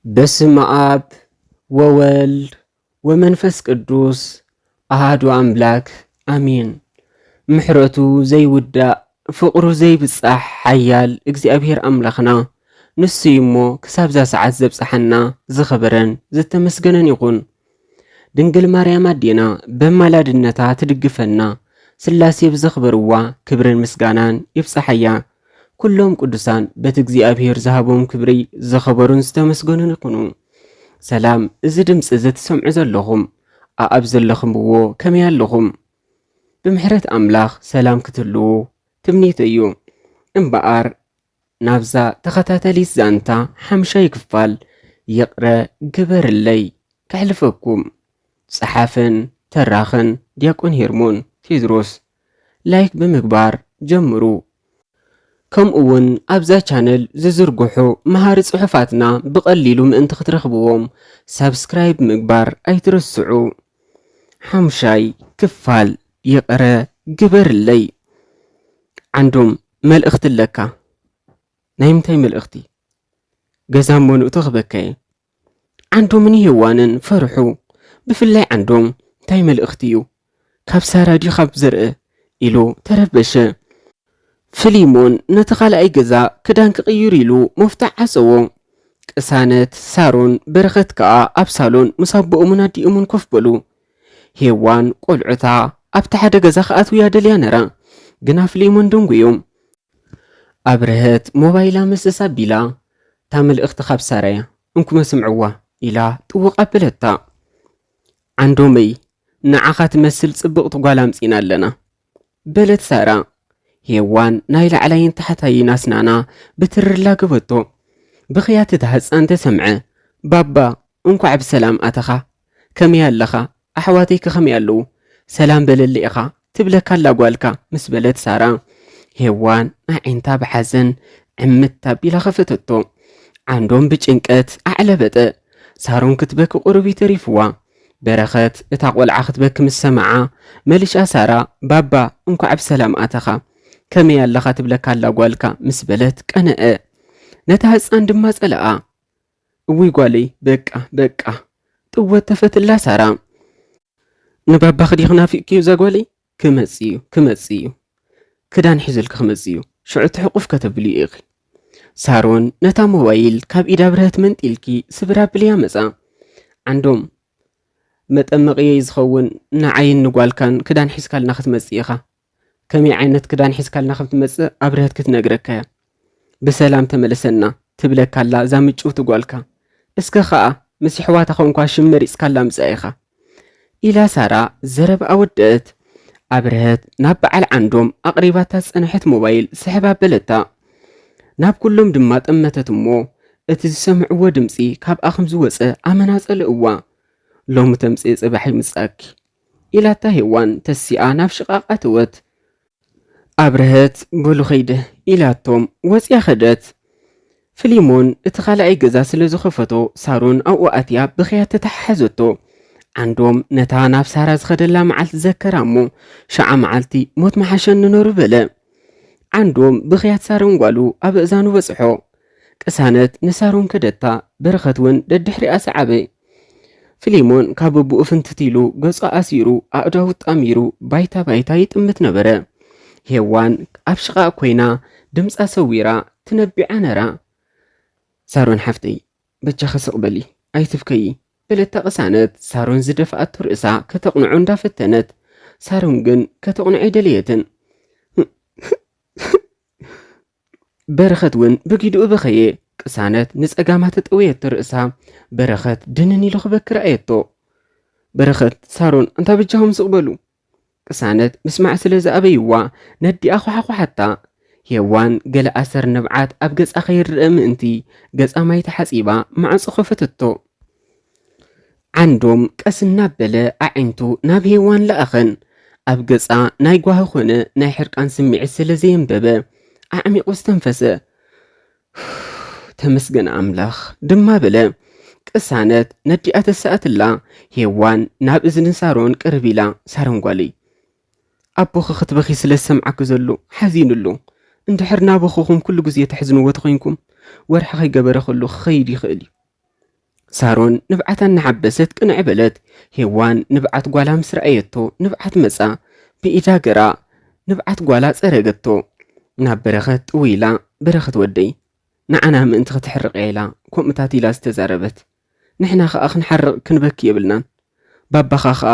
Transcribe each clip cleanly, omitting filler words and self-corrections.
በስመ አብ ወወልድ ወመንፈስ ቅዱስ አሃዱ አምላክ አሜን። ምሕረቱ ዘይውዳእ ፍቅሩ ዘይብጻሕ ሓያል እግዚአብሔር አምላኽና ንሱ እሞ ክሳብዛ ሰዓት ዘብጽሐና ዝኸበረን ዝተመስገነን ይኹን። ድንግል ማርያም አዴና በማላድነታ ትድግፈና ስላሴ ብዘኽበርዋ ክብርን ምስጋናን ይብጽሐያ። ኩሎም ቅዱሳን በቲ እግዚአብሔር ዝሃቦም ክብሪ ዘኸበሩን ዝተመስገኑን ይኹኑ። ሰላም እዚ ድምፂ እዚ ትሰምዑ ዘለኹም አብ ዘለኹምዎ ከመይ ኣለኹም? ብምሕረት አምላኽ ሰላም ክትህልዉ ትምኒት እዩ እምበኣር ናብዛ ተኸታተሊት ዛንታ ሓምሻይ ክፋል ይቕረ ግበርለይ ከሕልፈኩም። ጸሓፍን ተራኽን ዲያቆን ሄርሞን ቴድሮስ። ላይክ ብምግባር ጀምሩ። ከምኡውን ኣብዛ ቻነል ዝዝርግሑ መሃሪ ጽሑፋትና ብቐሊሉ ምእንቲ ክትረኽብዎም ሳብስክራይብ ምግባር ኣይትርስዑ። ሓምሻይ ክፋል ይቕረ ግበርለይ። ዓንዶም መልእኽቲ ኣለካ። ናይ ምንታይ መልእኽቲ? ገዛ መኑእቱ ክበከየ ዓንዶምን ይህዋንን ፈርሑ። ብፍላይ ዓንዶም እንታይ መልእኽቲ እዩ? ካብ ሳራ ድዩ ካብ ዘርአ ኢሉ ተረበሸ። ፍሊሞን ነቲ ካልኣይ ገዛ ክዳን ክቕይር ኢሉ መፍታሕ ዓፀዎ። ቅሳነት ሳሮን በረኸት ከዓ ኣብ ሳሎን ምስ ኣቦኦምን ኣዲኦምን ኮፍ በሉ። ሄዋን ቆልዑታ ኣብቲ ሓደ ገዛ ክኣትውያ ደልያ ነራ፣ ግና ፍሊሞን ደንጉዮም። ኣብርሀት ሞባይላ መሰስ ኣቢላ እታ መልእኽቲ ካብ ሳራ እያ እንኩመ ስምዕዋ ኢላ ጥውቕ ኣበለታ። ዓንዶመይ ንዓኻ ትመስል ጽብቕቲ ጓል ኣምፂና ኣለና በለት ሳራ። ሄዋን ናይ ላዕላይን ታሕታይን ኣስናና ብትርላ ገበቶ። ብኽያት እታ ህፃን ተሰምዐ። ባባ እንኳዕ ብሰላም ኣተኻ፣ ከመይ ኣለኻ? ኣሕዋተይከ ከመይ ኣለዉ? ሰላም በለሊ ኢኻ ትብለካ ኣላ ጓልካ ምስ በለት ሳራ። ሄዋን ኣዒንታ ብሓዘን ዕምት ኣቢላ ኸፈተቶ። ዓንዶም ብጭንቀት ኣዕለበጠ። ሳሮን ክትበኪ ቁርቢ ተሪፍዋ። በረኸት እታ ቆልዓ ክትበኪ ምስ ሰማዓ መልሻ ሳራ ባባ እንኳዕ ብሰላም ኣተኻ ከመይ ኣለኻ ትብለካ ኣላ ጓልካ ምስ በለት ቀነአ። ነታ ህፃን ድማ ጸለኣ። እውይ ጓለይ በቃ ጥወት ተፈትላ ሳራ። ንባባ ኽዲኽ ናፊቕክዮ ዘጓለይ ክመጽ እዩ ክዳን ሒዘልክ ክመጽ እዩ ሽዑ ትሕቁፍ ከተብሉ ኢኺ። ሳሮን ነታ ሞባይል ካብ ኢዳ ብርህት መንጢልኪ ስብራ ብልያ መጻ። ዓንዶም መጠመቕየ ዝኸውን ንዓይን ንጓልካን ክዳን ሒዝካልና ክትመጽእ ኢኻ። ከመይ ዓይነት ክዳን ሒዝካልና ክትመጽእ ኣብ ብርህት ክትነግረካያ። ብሰላም ተመለሰና ትብለካላ እዛ ምጭውቲ ጓልካ። እስከ ኸዓ ምስ ኣሕዋታ ኸንኳ ሽም መሪፅካላ ምጽኣ ኢኻ ኢላ ሳራ ዘረብ ኣወደአት። ኣብርሀት ናብ በዓል ዓንዶም ኣቕሪባታ ዝጸንሐት ሞባይል ስሕባ በለታ። ናብ ኩሎም ድማ ጠመተት እሞ እቲ ዝሰምዕዎ ድምፂ ካብኣ ከም ዝወፀ ኣመናጸለ እዋ። ሎሚ ተምፅእ ጽባሕ ይምጻኪ ኢላታ ሄዋን ተሲኣ ናብ ሽቓቓ ትወት። ኣብርሀት በሉ ኸይደ ኢላቶም ወፅያ ኸደት። ፍሊሞን እቲ ካልኣይ ገዛ ስለ ዝኸፈቶ ሳሮን ኣብኡ ኣትያ ብኽያት ተተሓሓዘቶ። ዓንዶም ነታ ናብ ሳራ ዝኸደላ መዓልቲ ዘከራ እሞ ሸዓ መዓልቲ ሞት መሓሸን ንነሩ በለ። ዓንዶም ብኽያት ሳሮን ጓሉ ኣብ እእዛኑ በጽሖ። ቅሳነት ንሳሮን ከደታ። በረኸት እውን ደድሕሪኣ ሰዓበ። ፍሊሞን ካብ ኣቡኡ ፍንትት ኢሉ ገጹ ኣሲሩ ኣእዳው ጣሚሩ ባይታ ይጥምት ነበረ። ሄዋን ኣብ ሽቓቕ ኮይና ድምፃ ሰዊራ ትነቢዓ ነራ። ሳሮን ሓፍተይ በጃኸ ስቕበሊ ኣይትብከይ በለታ ቅሳነት። ሳሮን ዝደፍኣቶ ርእሳ ከተቕንዖ እንዳፈተነት፣ ሳሮን ግን ከተቕንዖ ኣይደልየትን። በረኸት እውን በጊድኡ በኸየ። ቅሳነት ንጸጋማ ተጠወየቶ ርእሳ። በረኸት ድንን ኢሉ ክበክር ኣየቶ። በረኸት ሳሮን እንታ በጃኹም ስቕበሉ። ቅሳነት ምስማዕ ስለ ዝኣበይዋ ነዲኣ ኳሓኳሓታ። ሄዋን ገለ ኣሰር ነብዓት ኣብ ገጻ ኸይርአ ምእንቲ ገጻ ማይ ተሓጺባ ማዕጾ ኸፈተቶ። ዓንዶም ቀስና በለ ኣዒንቱ ናብ ሄዋን ለኣኸን። ኣብ ገጻ ናይ ጓህ ኾነ ናይ ሕርቃን ስምዒት ስለ ዘየንበበ ኣዕሚቑ ዝተንፈሰ። ተመስገን ኣምላኽ ድማ በለ። ቅሳነት ነዲኣ ተሰኣትላ። ሄዋን ናብ እዝኒ ሳሮን ቅርብ ኢላ ሳሮን ጓለይ ኣቦኸ ክትበኺ ስለ ዝሰምዓክ ዘሎ ሓዚኑሉ። እንድሕር ናበኹኹም ኩሉ ግዜ ተሕዝንዎ ተኾይንኩም ወርሒ ኸይገበረ ከሎ ክኸይድ ይኽእል እዩ ሳሮን ንብዓታ እናሓበሰት ቅንዕ በለት ሄዋን ንብዓት ጓላ ምስ ረኣየቶ ንብዓት መፃ ብኢዳ ገራ ንብዓት ጓላ ፀረገቶ ናብ በረኸት ጥውኢላ በረኸት ወደይ ንዓና ምእንቲ ክትሕርቕ ኢላ ከምኡታት ኢላ ዝተዛረበት ንሕና ከዓ ክንሓርቕ ክንበኪ የብልናን ባባኻ ከዓ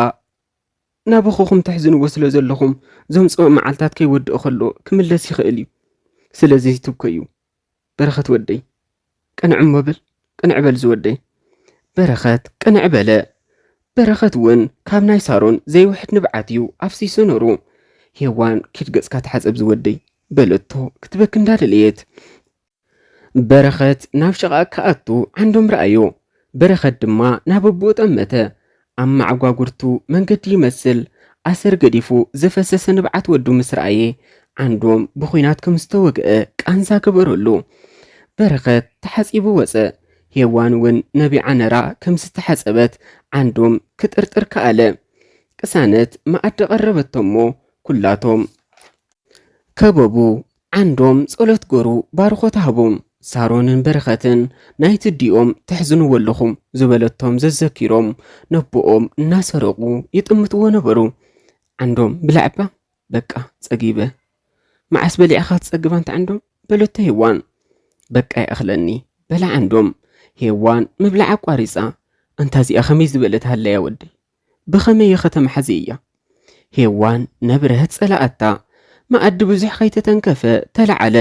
ናብኹም ተሕዝንዎ ስለ ዘለኹም ዘምፅኦ መዓልታት ከይወድእ ከሎ ክምለስ ይኽእል እዩ ስለዚ ትብከዩ በረኸት ወደይ ቅንዕ መብል ቅንዕ በል ዝወደይ በረኸት ቅንዕ በለ በረኸት እውን ካብ ናይ ሳሮን ዘይውሕድ ንብዓት እዩ ኣፍሲሱ ነሩ ሄዋን ኪድገጽካ ተሓፀብ ዝወደይ በለቶ ክትበክ እንዳደለየት በረኸት ናብ ሸቓ ከኣቱ ዓንዶም ረኣዮ በረኸት ድማ ናብ ኣቦ ጠመተ ኣብ ማዕጓጉርቱ መንገዲ ይመስል ኣሰር ገዲፉ ዘፈሰሰ ንብዓት ወዱ ምስ ረኣየ ዓንዶም ብኹናት ከም ዝተወግአ ቃንዛ ገበረሉ በረኸት ተሓፂቡ ወፀ ሄዋን እውን ነቢዓ ነራ ከም ዝተሓፀበት ዓንዶም ክጥርጥር ከኣለ ቅሳነት መኣዲ ቀረበቶሞ ኩላቶም ከበቡ ዓንዶም ጸሎት ገሩ ባርኾት ሃቦም ሳሮንን በረኸትን ናይቲ ዲኦም ተሕዝንዎ ኣለኹም ዝበለቶም ዘዘኪሮም ነቦኦም እናሰረቁ ይጥምትዎ ነበሩ ዓንዶም ብላዕባ በቃ ፀጊበ መዓስ በሊዕኻ ትፀግባ እንተ ዓንዶም በለቶ ሄዋን በቃ ይእኽለኒ በላ ዓንዶም ሄዋን ምብላዕ ኣቋሪፃ እንታዚኣ ኸመይ ዝበለት ሃለያ ወዲ ብኸመይ ኸተመሓዚ እያ ሄዋን ነብረህት ጸላኣታ መኣዲ ብዙሕ ከይተተንከፈ ተለዓለ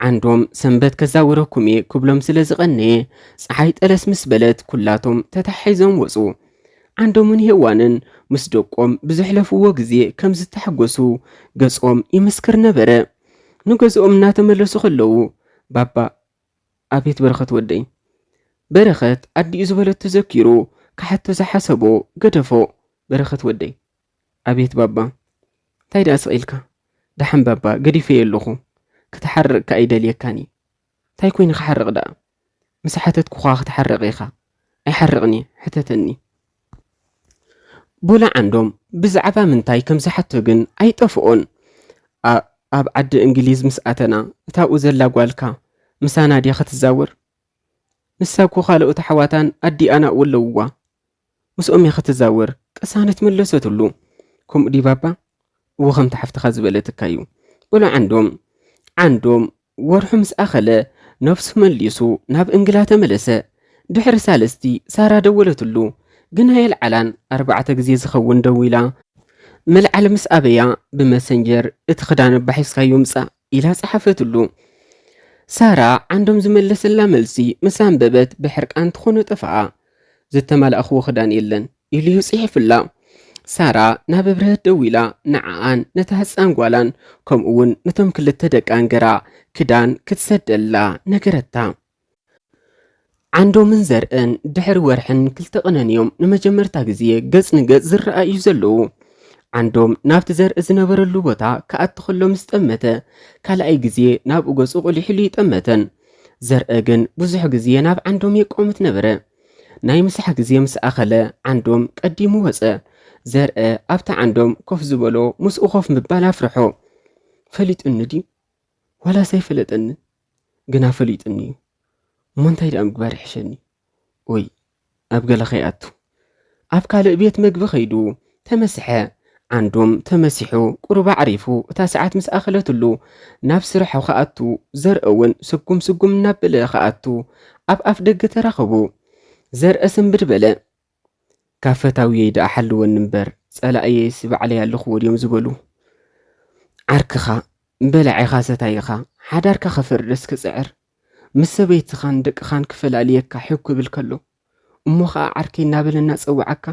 ዓንዶም ሰንበት ከዛውረኩም እየ ክብሎም ስለ ዝቐነየ ፀሓይ ጠለስ ምስ በለት ኩላቶም ተታሒዞም ወፁ ዓንዶምን ሄዋንን ምስ ደቆም ብዘሕለፍዎ ግዜ ከም ዝተሓጎሱ ገጾም ይመስክር ነበረ ንገዝኦም እናተመለሱ ከለዉ ባባ ኣቤት በረኸት ወደይ በረኸት ኣዲኡ ዝበለት ተዘኪሩ ካሕቶ ዝሓሰቦ ገደፎ በረኸት ወደይ ኣቤት ባባ እንታይ ደኣ ስቒልካ ዳሓን ባባ ገዲፈየ ኣለኹ ክትሓርቕ ከኣይደልየካኒ እንታይ ኮይኑ ክሓርቕ ደኣ ምስ ሓተትኩ ኳ ክትሓርቕ ኢኻ ኣይሓርቕኒ ሕተተኒ ቦላ ዓንዶም ብዛዕባ ምንታይ ከም ዝሓቶ ግን ኣይጠፍኦን ኣብ ዓዲ እንግሊዝ ምስ ኣተና እታኡ ዘላ ጓልካ ምሳና ድያ ክትዛውር ንሳኩ ካልኦት ኣሕዋታን ኣዲኣና ኣለውዋ ምስኦም እያ ክትዛውር ቅሳነት መለሰትሉ ከምኡ ዲ ባባ እዎ ከምቲ ሓፍትኻ ዝበለትካ እዩ ቦላ ዓንዶም ወርሑ ምስ ኣኸለ ነፍሱ መሊሱ ናብ እንግላ ተመለሰ ድሕሪ ሳለስቲ ሳራ ደወለትሉ ግና የልዓላን 4 ግዜ ዝኸውን ደው ኢላ መልዓል ምስ ኣበያ ብመሰንጀር እቲ ክዳን ባሒስካዮ ምጻእ ኢላ ፀሓፈትሉ ሳራ ዓንዶም ዝመለሰላ መልሲ ምስ አንበበት ብሕርቃን ትኾነ ጠፍኣ ዝተመላእኽዎ ክዳን የለን ኢሉ ይጽሒፍላ ሳራ ናብ ብርህት ደው ኢላ ንዓኣን ነታ ህፃን ጓላን ከምኡውን ነቶም ክልተ ደቃን ገራ ክዳን ክትሰደላ ነገረታ ዓንዶምን ዘርአን ድሕሪ ወርሕን ክልተ ቀነንዮም ንመጀመርታ ግዜ ገጽ ንገጽ ዝረኣዩ ዘለዉ ዓንዶም ናብቲ ዘርኢ ዝነበረሉ ቦታ ከኣቲ ከሎ ምስ ጠመተ ካልኣይ ግዜ ናብኡ ገጹ ቆሊሕሉ ይጠመተን ዘርአ ግን ብዙሕ ግዜ ናብ ዓንዶም የቆምት ነበረ ናይ ምሳሕ ግዜ ምስ ኣኸለ ዓንዶም ቀዲሙ ወፀ ዘርአ ኣብታ ዓንዶም ኮፍ ዝበሎ ምስኡ ኮፍ ምባል ኣፍርሖ ፈሊጥኒ ድዩ ዋላ ዘይፈለጠኒ ግና ፈሊጥኒ እዩ እሞ እንታይ ደኣ ምግባር ይሕሸኒ ወይ ኣብ ገለ ኸይኣቱ ኣብ ካልእ ቤት መግቢ ኸይዱ ተመስሐ ዓንዶም ተመሲሑ ቁርባ ዓሪፉ እታ ሰዓት ምስ ኣኸለትሉ ናብ ስርሑ ከኣቱ ዘርአ እውን ስጉም እናበለ ከኣቱ ኣብ ኣፍ ደገ ተራኸቡ ዘርአ ስንብድ በለ ካብ ፈታውየይ ደኣ ሓልወኒ እምበር ጸላእየስ ባዕለይ ኣለኽዎ ድዮም ዝበሉ ዓርክኻ በላዒኻ ሰታይኻ ሓዳርካ ኸፈርደስ ክፅዕር ምስ ሰበይትኻን ደቅኻን ክፈላለየካ ሕኩ ክብል ከሎ እሞ ከዓ ዓርከይ እናበለና ፀውዓካ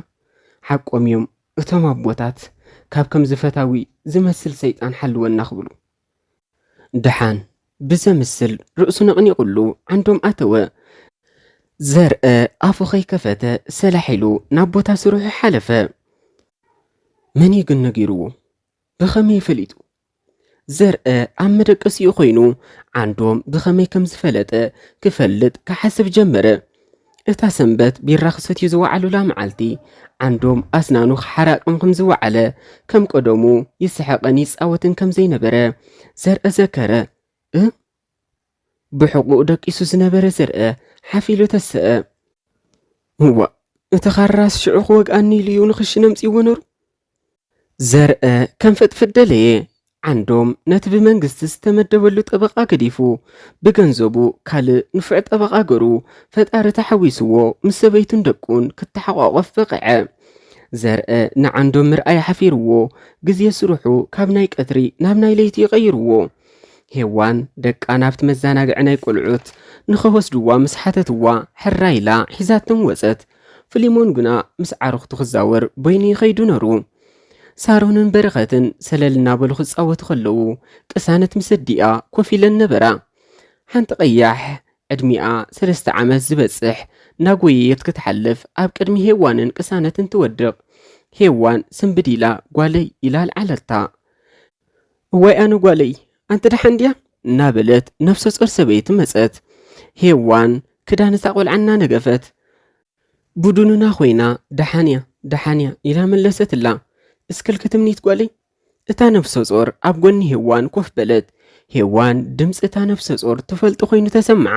ሓቆም እዮም እቶም ኣቦታት ካብ ከም ዝፈታዊ ዝመስል ሰይጣን ሓልወና ክብሉ ድሓን ብዘምስል ርእሱ ነቕኒቑሉ ዓንዶም ኣተወ ዘርአ ኣፉ ኸይከፈተ ሰላሒሉ ናብ ቦታ ስርሑ ሓለፈ መን ግን ነጊርዎ ብኸመይ ፈሊጡ ዘርአ ኣብ መደቀሲኡ ኮይኑ ዓንዶም ብኸመይ ከም ዝፈለጠ ክፈልጥ ክሓስብ ጀመረ እታ ሰንበት ቢራ ክሰትዩ ዝወዓሉላ መዓልቲ ዓንዶም ኣስናኑ ክሓራቅም ከም ዝወዓለ ከም ቀደሙ ይስሐቐን ይፃወትን ከም ዘይነበረ ዘርአ ዘከረ ብሕቁኡ ደቂሱ ዝነበረ ዘርአ ሓፊሉ ተስአ እዋ እቲ ኻራስ ሽዑ ክወግኣኒ ኢሉ እዩ ንኽሽነ ምፂዎ ነይሩ ዘርአ ከም ፍጥፍጥ ደለየ ዓንዶም ነቲ ብመንግስቲ ዝተመደበሉ ጠበቓ ገዲፉ ብገንዘቡ ካልእ ንፍዕ ጠበቓ ገሩ ፈጣሪ ተሓዊስዎ ምስ ሰበይቱን ደቁን ክተሓቋቐፍ በቕዐ ዘርአ ንዓንዶም ምርኣይ ሓፊርዎ ግዜ ስርሑ ካብ ናይ ቀትሪ ናብ ናይ ለይቲ ይቐይርዎ ሄዋን ደቃ ናብቲ መዘናግዒ ናይ ቆልዑት ንኸወስድዋ ምስ ሓተትዋ ሕራ ኢላ ሒዛቶም ወፀት ፍሊሞን ግና ምስ ዓርኽቱ ክዛወር በይኑ ይኸይዱ ነሩ ሳሮንን በረኸትን ሰለል እናበሉ ክፃወቱ ከለዉ ቅሳነት ምስ ኣዲኣ ኮፍ ኢለን ነበራ ሓንቲ ቀያሕ ዕድሚኣ 3 ዓመት ዝበፅሕ ናጎየየት ክትሓልፍ ኣብ ቅድሚ ሄዋንን ቅሳነትን ትወድቕ ሄዋን ስንብድ ኢላ ጓለይ ኢላ ኣልዓለታ እዋይ ኣነ ጓለይ ኣንተ ደሓን ድያ እናበለት ነፍሰ ጾር ሰበይቲ መፀት ሄዋን ክዳንታ ቆልዓና ነገፈት ቡዱንና ኮይና ደሓንያ ኢላ መለሰትላ እስከል ክትምኒት ጓለይ እታ ነፍሰ ጾር ኣብ ጎኒ ሄዋን ኮፍ በለት ሄዋን ድምፂ እታ ነፍሰ ጾር ትፈልጦ ኮይኑ ተሰምዓ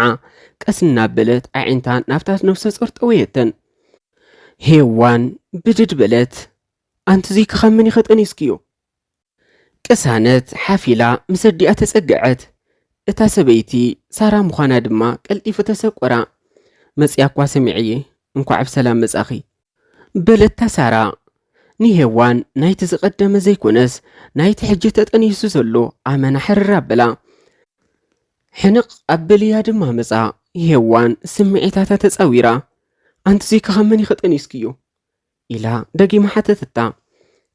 ቀስ እናበለት ኣዒንታ ናብታት ነፍሰ ጾር ጠወየተን ሄዋን ብድድ በለት ኣንቲ እዚ ክኸምን ይኸጠኒስክዮ ቅሳነት ሓፊላ ምስ ኣዲኣ ተጸግዐት እታ ሰበይቲ ሳራ ምዃና ድማ ቀልጢፉ ተሰቆራ መፅያ እኳ ሰሚዐየ እንኳዕ ብሰላም መጻኺ በለታ ሳራ ንሄዋን ናይቲ ዝቐደመ ዘይኮነስ ናይቲ ሕጂ ተጠኒሱ ዘሎ ኣመና ሕርር ኣበላ ሕንቕ ኣበልያ ድማ መጻ ሄዋን ስምዒታታ ተፃዊራ ኣንቲ እዚ ክኸመን ይኸጠኒስክዮ ኢላ ደጊማ ሓተትታ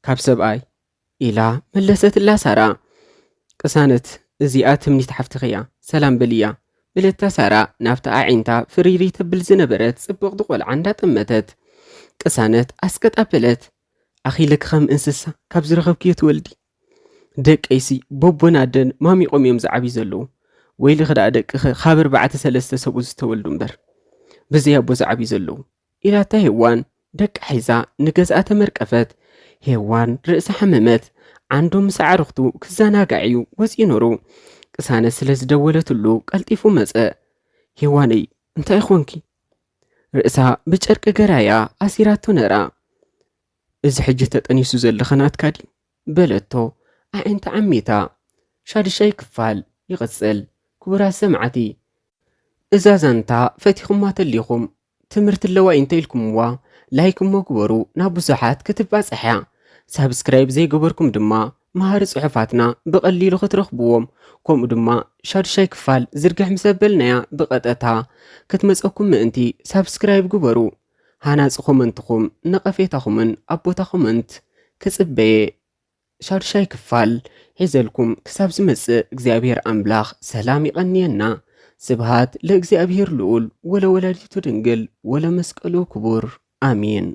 ካብ ሰብኣይ ኢላ መለሰትላ ሳራ ቅሳነት እዚኣ ትምኒት ሓፍትኸ እያ ሰላም በልያ ብለታ ሳራ ናብቲ ኣዒንታ ፍሪሪ ተብል ዝነበረት ጽብቕቲ ቆልዓ እንዳጠመተት ቅሳነት ኣስቀጣበለት ኣኺልክ ከም እንስሳ ካብ ዝረኸብክዮ ትወልዲ ደቀይሲ ቦቦናደን ማሚቖም እዮም ዝዓብዩ ዘለዉ ወይሊ ኽዳእ ደቅኸ ካብ 4-3 ሰብኡ ዝተወልዱ እምበር ብዘይ ኣቦ ዝዓብዩ ዘለዉ ኢላታ ሄዋን ደቂ ሒዛ ንገዝኣ ተመርቀፈት ሄዋን ርእሳ ሓመመት ዓንዶም ምስ ዓርኽቱ ክዘናጋዕዩ ወፂኡ ነሩ ቅሳነት ስለ ዝደወለትሉ ቀልጢፉ መፀእ ሄዋነይ እንታይ ኾንኪ ርእሳ ብጨርቂ ገራያ ኣሲራቶ ነራ እዚ ሕጂ ተጠኒሱ ዘለኸናትካ ዲ በለቶ ኣዒንታ ዓሚታ 6 ክፋል ይቕፅል ክቡራት ሰማዕቲ እዛ ዛንታ ፈቲኹማ ተሊኹም ትምህርቲ ኣለዋ እንተኢልኩምዋ ላይክ እሞ ግበሩ ናብ ብዙሓት ክትባፅሕያ ሳብስክራይብ ዘይገበርኩም ድማ መሃሪ ጽሑፋትና ብቐሊሉ ክትረኽብዎም ከምኡ ድማ 6 ክፋል ዝርግሕ ምስ ኣበልናያ ብቐጥታ ክትመፀኩም ምእንቲ ሳብስክራይብ ግበሩ ሃናፂ ኮመንትኹም ነቐፌታኹምን ኣቦታ ኮመንት ክጽበየ 6 ክፋል ሒዘልኩም ክሳብ ዝመጽእ እግዚአብሔር ኣምላኽ ሰላም ይቐንየና ስብሃት ለእግዚአብሔር ልዑል ወለወላዲቱ ድንግል ወለመስቀሉ ክቡር አሜን።